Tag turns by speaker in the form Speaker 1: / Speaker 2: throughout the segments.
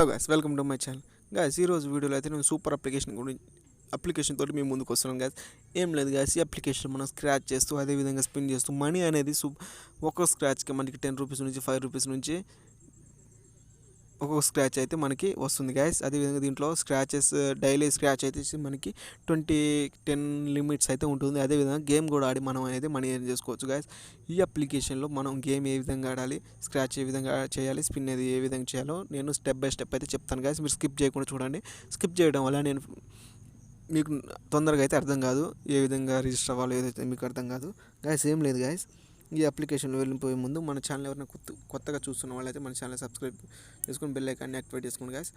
Speaker 1: Hello guys, welcome to my channel. Guys, ఈరోజు వీడియోలో అయితే నేను సూపర్ అప్లికేషన్ తోటి మేము ముందుకు వస్తున్నాను గైస్. ఏం లేదు గైస్, ఈ అప్లికేషన్ మనం స్క్రాచ్ చేస్తూ అదేవిధంగా స్పిన్ చేస్తూ మనీ అనేది ఒక్కో స్క్రాచ్కి మనకి 10 రూపీస్ నుంచి 5 రూపీస్ నుంచి ఒక్కొక్క స్క్రాచ్ అయితే మనకి వస్తుంది గైస్. అదేవిధంగా దీంట్లో స్క్రాచెస్ డైలీ స్క్రాచ్ అయితే మనకి 10 లిమిట్స్ అయితే ఉంటుంది. అదేవిధంగా గేమ్ కూడా ఆడి మనం అనేది మనీ ఎర్న్ చేసుకోవచ్చు గైస్. ఈ అప్లికేషన్లో మనం గేమ్ ఏ విధంగా ఆడాలి, స్క్రాచ్ ఏ విధంగా చేయాలి, స్పిన్ అది ఏ విధంగా చేయాలో నేను స్టెప్ బై స్టెప్ అయితే చెప్తాను గైస్. మీరు స్కిప్ చేయకుండా చూడండి. స్కిప్ చేయడం వల్ల నేను మీకు తొందరగా అయితే అర్థం కాదు, ఏ విధంగా రిజిస్టర్ అవ్వాలో ఏదైతే మీకు అర్థం కాదు గైస్. ఏం లేదు గైస్, ఈ అప్లికేషన్లో వెళ్ళిపోయే ముందు మన ఛానల్ ఎవరైనా కొత్తగా చూస్తున్న వాళ్ళైతే మన ఛానల్ సబ్స్క్రైబ్ చేసుకొని బెల్ ఐకాన్ని యాక్టివేట్ చేసుకోండి గైస్.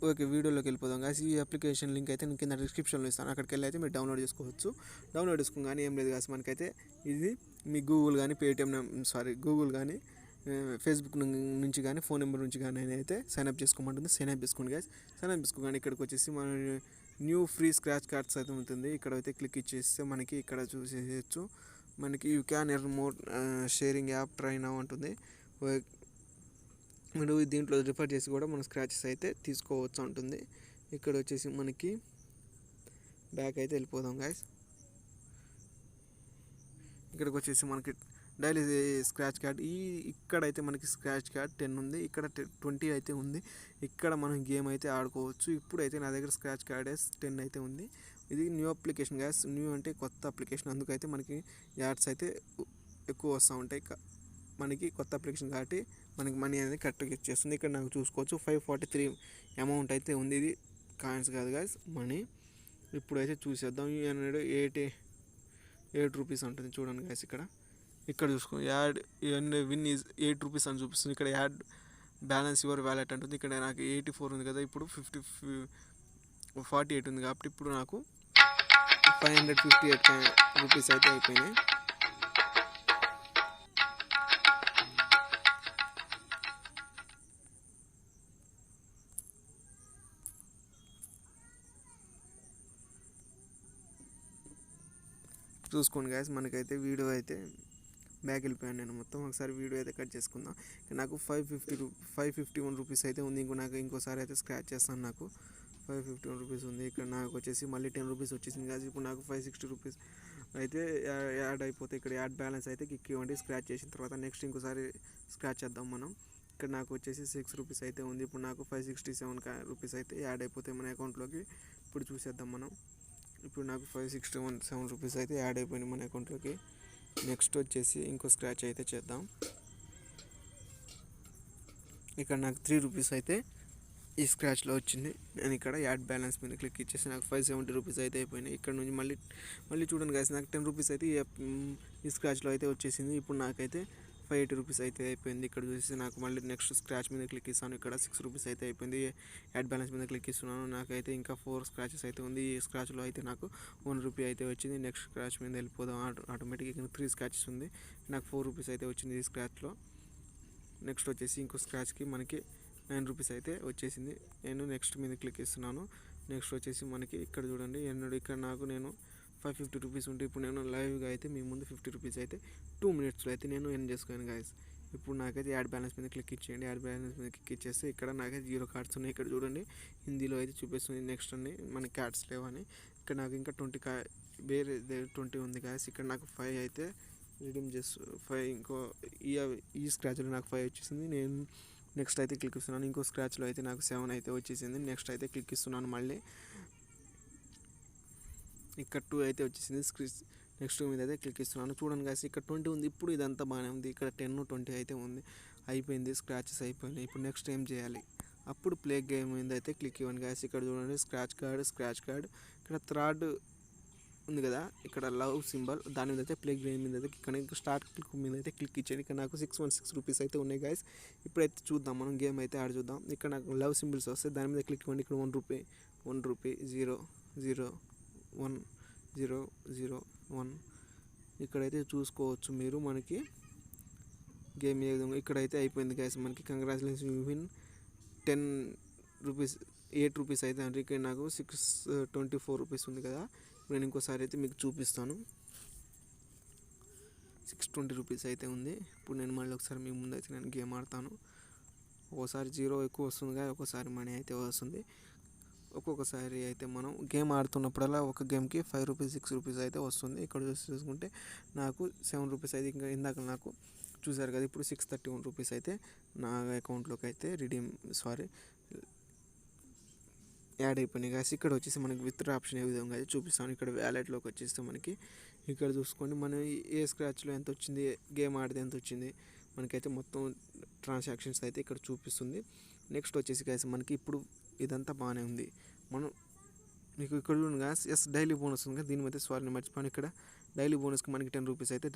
Speaker 1: ఓకే, వీడియోలోకి వెళ్ళిపోదాం గైస్. ఈ అప్లికేషన్ లింక్ అయితే నేను కింద డిస్క్రిప్షన్లో ఇస్తాను, అక్కడికి వెళ్ళి అయితే మీరు డౌన్లోడ్ చేసుకోవచ్చు. డౌన్లోడ్ చేసుకోగానే ఏం లేదు గైస్, మనకైతే ఇది మీ గూగుల్ కానీ గూగుల్ కానీ ఫేస్బుక్ నుంచి కానీ ఫోన్ నెంబర్ నుంచి కానీ అయితే సైన్అప్ చేసుకోమంటుంది. సైన్అప్ చేసుకోండి గైస్. సైన్అప్ చేసుకోగానే ఇక్కడికి వచ్చేసి మన న్యూ ఫ్రీ స్క్రాచ్ కార్డ్స్ అయితే ఉంటుంది. ఇక్కడ అయితే క్లిక్ ఇచ్చేస్తే మనకి ఇక్కడ చూసేయచ్చు. మనకి you can earn more sharing app try now ఉంటుంది. మీరు దీంట్లో రిఫర్ చేసి కూడా మన స్క్రాచెస్ అయితే తీసుకోవచ్చు ఉంటుంది. ఇక్కడ వచ్చేసి మనకి బ్యాక్ అయితే వెళ్ళిపోదాం గైస్. ఇక్కడికి వచ్చేసి మనకి డైలీ స్క్రాచ్ కార్డ్ ఇక్కడైతే మనకి స్క్రాచ్ కార్డ్ 10 ఉంది, ఇక్కడ 20 అయితే ఉంది. ఇక్కడ మనం గేమ్ అయితే ఆడుకోవచ్చు. ఇప్పుడైతే నా దగ్గర స్క్రాచ్ కార్డ్ 10 అయితే ఉంది. ఇది న్యూ అప్లికేషన్ గ్యాస్. న్యూ అంటే కొత్త అప్లికేషన్, అందుకైతే మనకి యాడ్స్ అయితే ఎక్కువ వస్తూ ఉంటాయి. మనకి కొత్త అప్లికేషన్ కాబట్టి మనకి మనీ అనేది కరెక్ట్గా ఇచ్చేస్తుంది. ఇక్కడ నాకు చూసుకోవచ్చు 543 అమౌంట్ అయితే ఉంది. ఇది కాయిన్స్ కాదు గ్యాస్, మనీ. ఇప్పుడైతే చూసేద్దాం. 8 రూపీస్ ఉంటుంది చూడండి గ్యాస్. ఇక్కడ చూసుకో, యాడ్ విన్ ఈజ్ 8 రూపీస్ అని చూపిస్తుంది. ఇక్కడ యాడ్ బ్యాలెన్స్ యువర్ వ్యాలెట్ అంటుంది. ఇక్కడ నాకు 84 ఉంది కదా, ఇప్పుడు 48 ఉంది కాబట్టి ఇప్పుడు నాకు 558 రూపీస్ అయితే అయిపోయినాయి. చూసుకోండి గాయస్, మనకైతే వీడియో అయితే బ్యాక్ వెళ్ళిపోయాను నేను మొత్తం. ఒకసారి వీడియో అయితే కట్ చేసుకుందాం. నాకు 551 రూపీస్ అయితే ఉంది. ఇంకోసారి అయితే స్క్రాచ్ చేస్తాను. నాకు 551 రూపీస్ ఉంది. ఇక్కడ నాకు వచ్చేసి మళ్ళీ 10 రూపీస్ వచ్చేసింది కాదు. ఇప్పుడు నాకు 560 రూపీస్ అయితే యాడ్ అయిపోతే ఇక్కడ యాడ్ బ్యాలెన్స్ అయితే కిక్ ఇవ్వండి. స్క్రాచ్ చేసిన తర్వాత నెక్స్ట్ ఇంకోసారి స్క్రాచ్ చేద్దాం మనం. ఇక్కడ నాకు వచ్చేసి 6 రూపీస్ అయితే ఉంది. ఇప్పుడు నాకు 567 రూపీస్ అయితే యాడ్ అయిపోతాయి మన అకౌంట్లోకి. ఇప్పుడు చూసేద్దాం మనం. ఇప్పుడు నాకు 567 రూపీస్ అయితే యాడ్ అయిపోయింది మన అకౌంట్లోకి. నెక్స్ట్ వచ్చేసి ఇంకో స్క్రాచ్ అయితే చేద్దాం. ఇక్కడ నాకు 3 రూపీస్ అయితే ఈ స్క్రాచ్లో వచ్చింది. నేను ఇక్కడ యాడ్ బ్యాలెన్స్ మీద క్లిక్ ఇచ్చేసి నాకు 570 రూపీస్ అయితే అయిపోయినాయి. ఇక్కడ నుంచి మళ్ళీ చూడండి గాయస్, నాకు 10 రూపీస్ అయితే ఈ స్క్రాచ్లో అయితే వచ్చేసింది. ఇప్పుడు నాకైతే 580 రూపీస్ అయితే అయిపోయింది. ఇక్కడ చూసి నాకు మళ్ళీ నెక్స్ట్ స్క్రాచ్ మీద క్లిక్ ఇస్తాను. ఇక్కడ 6 రూపీస్ అయితే అయిపోయింది. యాడ్ బ్యాలెన్స్ మీద క్లిక్ ఇస్తున్నాను. నాకైతే ఇంకా 4 స్క్రాచెస్ అయితే ఉంది. ఈ స్క్రాచ్లో అయితే నాకు 1 రూపీ అయితే వచ్చింది. నెక్స్ట్ స్క్రాచ్ మీద వెళ్ళిపోదాం. ఆటోమేటిక్గా 3 స్క్రాచెస్ ఉంది. నాకు 4 రూపీస్ అయితే వచ్చింది ఈ స్క్రాచ్లో. నెక్స్ట్ వచ్చేసి ఇంకో స్క్రాచ్కి మనకి 9 రూపీస్ అయితే వచ్చేసింది. నేను నెక్స్ట్ మీద క్లిక్ ఇస్తున్నాను. నెక్స్ట్ వచ్చేసి మనకి ఇక్కడ చూడండి, ఇక్కడ నేను 550 రూపీస్ ఉంటే ఇప్పుడు నేను లైవ్గా అయితే మీ ముందు 50 రూపీస్ అయితే 2 మినిట్స్లో అయితే నేను ఎర్న్ చేసుకోను గాయస్. ఇప్పుడు నాకైతే యాడ్ బ్యాలెన్స్ మీద క్లిక్ ఇచ్చేయండి. యాడ్ బ్యాలెన్స్ మీద క్లిక్ ఇచ్చేస్తే ఇక్కడ నాకైతే 0 కార్డ్స్ ఉన్నాయి. ఇక్కడ చూడండి, హిందీలో అయితే చూపిస్తుంది. నెక్స్ట్ అన్ని మనకి కార్డ్స్ లేవని. ఇక్కడ నాకు ఇంకా 20 వేరే 20 ఉంది గాయస్. ఇక్కడ నాకు 5 అయితే రిడీమ్ చేస్తూ 5 ఇంకో ఈ స్క్రాచ్లో నాకు 5 వచ్చేసింది. నేను నెక్స్ట్ అయితే క్లిక్ ఇస్తున్నాను. ఇంకో స్క్రాచ్లో అయితే నాకు 7 అయితే వచ్చేసింది. నెక్స్ట్ అయితే క్లిక్ ఇస్తున్నాను. మళ్ళీ ఇక్కడ 2 అయితే వచ్చేసింది. నెక్స్ట్ మీద అయితే క్లిక్ ఇస్తున్నాను. చూడండి గాయస్, ఇక్కడ 20 ఉంది. ఇప్పుడు ఇదంతా బాగానే ఉంది. ఇక్కడ 10 20 అయితే ఉంది. అయిపోయింది, స్క్రాచెస్ అయిపోయినాయి. ఇప్పుడు నెక్స్ట్ ఏం చేయాలి? అప్పుడు ప్లే గేమ్ మీద అయితే క్లిక్ ఇవ్వండి గాయస్. ఇక్కడ చూడండి, స్క్రాచ్ కార్డ్ ఇక్కడ థర్డ్ ఉంది కదా, ఇక్కడ లవ్ సింబల్, దాని మీద అయితే ప్లే గేమ్ మీద అయితే ఇక్కడ స్టార్ట్ క్లిక్ మీద అయితే క్లిక్ ఇచ్చేయండి. ఇక్కడ నాకు 616 రూపీస్ అయితే ఉన్నాయి గాయస్. ఇప్పుడైతే చూద్దాం, మనం గేమ్ అయితే ఆడి చూద్దాం. ఇక్కడ నాకు లవ్ సింబల్స్ వస్తాయి, దాని మీద క్లిక్ ఇవ్వండి. ఇక్కడ 1 రూపీ 0 0 1 0 0 1 ఇక్కడైతే చూసుకోవచ్చు మీరు. మనకి గేమ్ ఏ విధంగా ఇక్కడైతే అయిపోయింది గాయస్. మనకి congratulation, you win 10 rupees 8 rupees అయితే అంటే ఇక్కడ నాకు 624 రూపీస్ ఉంది కదా. నేను ఇంకోసారి అయితే మీకు చూపిస్తాను. 620 రూపీస్ అయితే ఉంది. ఇప్పుడు నేను మళ్ళీ ఒకసారి మీ ముందు అయితే నేను గేమ్ ఆడతాను. ఒక్కోసారి జీరో ఎక్కువ వస్తుంది కానీ ఒక్కోసారి మనీ అయితే వస్తుంది. ఒక్కొక్కసారి అయితే మనం గేమ్ ఆడుతున్నప్పుడల్లా ఒక గేమ్కి 5 రూపీస్ 6 రూపీస్ అయితే వస్తుంది. ఇక్కడ చూసుకుంటే నాకు 7 రూపీస్ అయితే ఇంకా ఇందాక నాకు చూసారు కదా, ఇప్పుడు 631 రూపీస్ అయితే నా అకౌంట్లోకి అయితే యాడ్ అయిపోయినాయి గాయస్. ఇక్కడ వచ్చేసి మనకి విత్డ్రా ఆప్షన్ ఏ విధంగా అయితే చూపిస్తాను. ఇక్కడ వ్యాలెట్లోకి వచ్చేస్తే మనకి ఇక్కడ చూసుకోండి మనం ఏ స్క్రాచ్లో ఎంత వచ్చింది, గేమ్ ఆడితే ఎంత వచ్చింది, మనకైతే మొత్తం ట్రాన్సాక్షన్స్ అయితే ఇక్కడ చూపిస్తుంది. నెక్స్ట్ వచ్చేసి గాయస్ మనకి ఇప్పుడు ఇదంతా బాగానే ఉంది. మనం మీకు ఇక్కడ చూడండి గాయస్, డైలీ బోనస్ ఉంది కదా, దీని మీద నేను మర్చిపోయాను. ఇక్కడ డైలీ బోనస్కి మనకి 10 రూపీస్ అయితే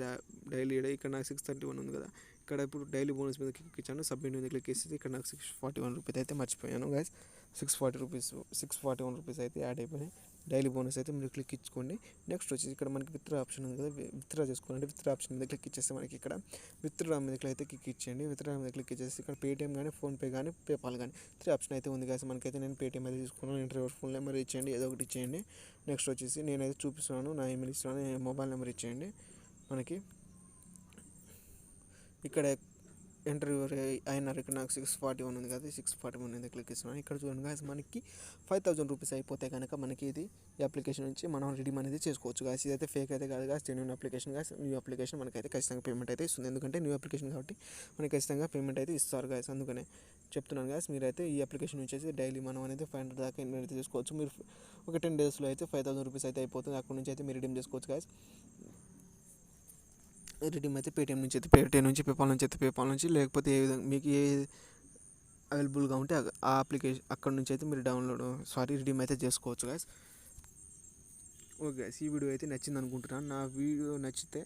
Speaker 1: డైలీ ఇక్కడ నాకు 631 ఉంది కదా, ఇక్కడ ఇప్పుడు డైలీ బోనస్ మీద క్లిక్ ఇచ్చాను, సబ్మిట్ మీద క్లిక్ చేసి ఇక్కడ నాకు 641 రూపీస్ అయితే మర్చిపోయాను గాయస్. 641 రూపీస్ అయితే యాడ్ అయిపోయినాయి. డైలీ బోనస్ అయితే మీరు క్లిక్ ఇచ్చుకోండి. నెక్స్ట్ వచ్చేసి ఇక్కడ మనకి విత్డ్రా ఆప్షన్ ఉంది కదా, విత్డ్రా చేసుకోవాలంటే విత్డ్రా ఆప్షన్ మీద క్లిక్ ఇచ్చేస్తే మనకి ఇక్కడ విత్డ్రా మీద అయితే క్లిక్ ఇచ్చేయండి. విత్డ్రా మీద క్లిక్ ఇచ్చేసి ఇక్కడ పేటీఎం కానీ ఫోన్పే కానీ పేపాల్ కానీ 3 ఆప్షన్ అయితే ఉంది కదా. మనకైతే నేను పేటీఎం అయితే తీసుకున్నాను. ఇంటర్వ్యూ ఫోన్ నెంబర్ ఇచ్చేయండి, ఏదో ఒకటి ఇచ్చేయండి. నెక్స్ట్ వచ్చేసి నేనైతే చూపిస్తున్నాను, నా ఈమెయిల్ ఇస్తున్నాను, మొబైల్ నెంబర్ ఇచ్చేయండి. మనకి ఇక్కడ ఎంటర్ అయినారు. ఇక్కడ నాకు 641 ఉంది కదా, 641 అయితే క్లిక్ ఇస్తున్నాను. ఇక్కడ చూడండి గాయస్ మనకి 5000 రూపీస్ అయిపోతే కనుక మనకి ఇది ఈ అప్లికేషన్ నుంచి మనం రిడీమ్ అనేది చేసుకోవచ్చు గాయస్. ఇదైతే ఫేక్ అయితే కాదు guys, genuine application guys. New application మనకైతే ఖచ్చితంగా పేమెంట్ అయితే ఇస్తుంది, ఎందుకంటే న్యూ అప్లికేషన్ కాబట్టి మనకి ఖచ్చితంగా పేమెంట్ అయితే ఇస్తారు గాయస్. అందుకనే చెప్తున్నాను గాయస్, మీరైతే ఈ అప్లికేషన్ నుంచి డైలీ మనం అనేది 500 దాకా ఇన్వెస్ట్ అయితే చేసుకోవచ్చు. మీరు ఒక 10 డేస్లో అయితే 5000 రూపీస్ అయితే అయిపోతుంది. అక్కడ నుంచి అయితే మీరు రిడీమ్ చేసుకోవచ్చు గాయస్. రిడీమ్ అయితే పేటీఎం నుంచి అయితే పేటీఎం నుంచి, పేపాల్ నుంచి అయితే పేపాల్ నుంచి, లేకపోతే ఏ విధంగా మీకు ఏ అవైలబుల్గా ఉంటే ఆ అప్లికేషన్ అక్కడ నుంచి అయితే మీరు రిడీమ్ అయితే చేసుకోవచ్చు గాయస్. ఓకే గాయస్, ఈ వీడియో అయితే నచ్చింది అనుకుంటున్నాను. నా వీడియో నచ్చితే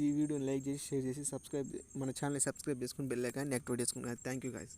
Speaker 1: ఈ వీడియోని లైక్ చేసి, షేర్ చేసి, మన ఛానల్ని సబ్స్క్రైబ్ చేసుకుని బెల్ ఐకాన్ని యాక్టివేట్ చేసుకుని. Thank you guys.